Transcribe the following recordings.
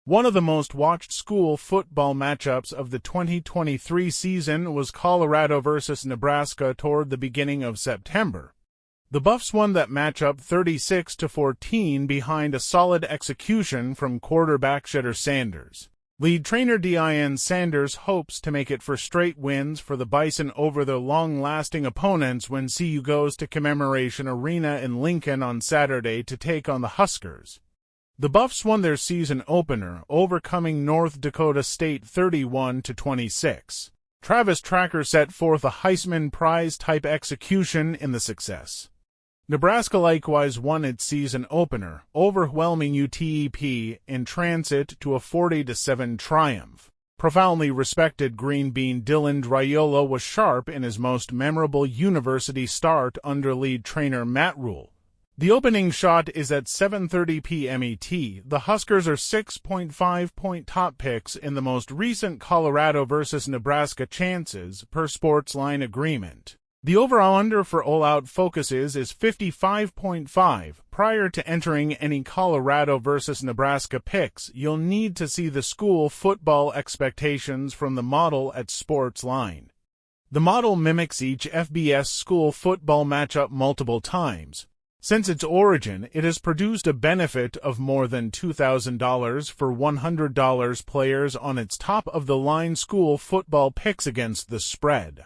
One of the most watched school football matchups of the 2023 season was Colorado versus Nebraska toward the beginning of September. The Buffs won that matchup 36-14 behind a solid execution from quarterback Shedeur Sanders. Lead trainer Deion Sanders hopes to make it for straight wins for the Bison over their long-lasting opponents when CU goes to Commemoration Arena in Lincoln on Saturday to take on the Huskers. The Buffs won their season opener, overcoming North Dakota State 31-26. Travis Tracker set forth a Heisman Prize-type execution in the success. Nebraska likewise won its season opener, overwhelming UTEP in transit to a 40-7 triumph. Profoundly respected Green Bean Dylan Raiola was sharp in his most memorable university start under lead trainer Matt Rhule. The opening shot is at 7:30 p.m. ET. The Huskers are 6.5-point top picks in the most recent Colorado versus Nebraska chances per Sportsline agreement. The over-under for all-out focuses is 55.5. Prior to entering any Colorado versus Nebraska picks, you'll need to see the school football expectations from the model at Sportsline. The model mimics each FBS school football matchup multiple times. Since its origin, it has produced a benefit of more than $2,000 for $100 players on its top-of-the-line school football picks against the spread.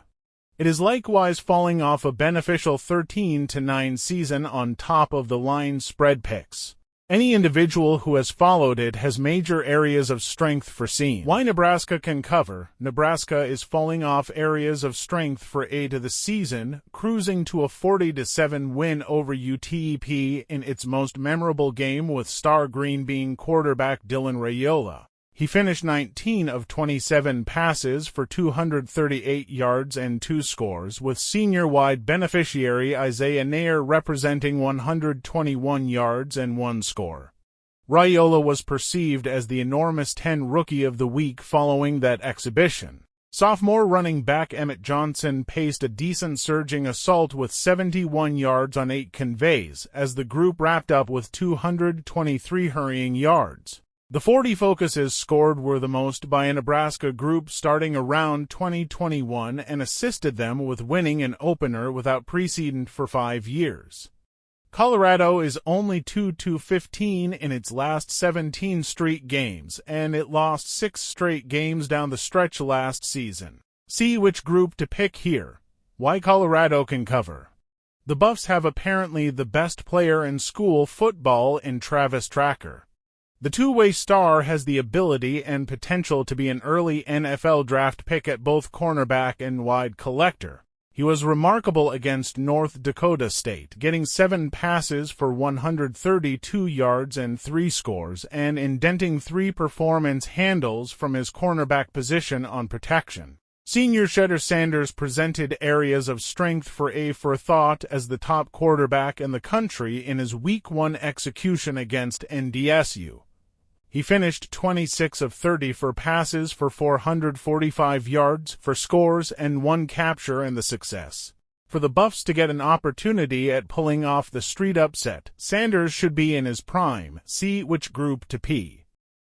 It is likewise falling off a beneficial 13-9 season on top-of-the-line spread picks. Any individual who has followed it has major areas of strength foreseen. Why Nebraska can cover. Nebraska is falling off areas of strength for 8 of the season, cruising to a 40-7 win over UTEP in its most memorable game with star Green Bean quarterback Dylan Raiola. He finished 19 of 27 passes for 238 yards and 2 scores, with senior-wide beneficiary Isaiah Neyor representing 121 yards and 1 score. Raiola was perceived as the enormous 10 Rookie of the Week following that exhibition. Sophomore running back Emmett Johnson paced a decent surging assault with 71 yards on 8 conveys, as the group wrapped up with 223 hurrying yards. The 40 focuses scored were the most by a Nebraska group starting around 2021 and assisted them with winning an opener without precedent for 5 years. Colorado is only 2-15 in its last 17 straight games, and it lost 6 straight games down the stretch last season. See which group to pick here. Why Colorado can cover. The Buffs have apparently the best player in school football in Travis Tracker. The two-way star has the ability and potential to be an early NFL draft pick at both cornerback and wide collector. He was remarkable against North Dakota State, getting 7 passes for 132 yards and 3 scores, and indenting 3 performance handles from his cornerback position on protection. Senior Shedeur Sanders presented areas of strength for thought as the top quarterback in the country in his Week 1 execution against NDSU. He finished 26 of 30 for passes for 445 yards, for scores, and 1 capture in the success. For the Buffs to get an opportunity at pulling off the street upset, Sanders should be in his prime. See which group to P.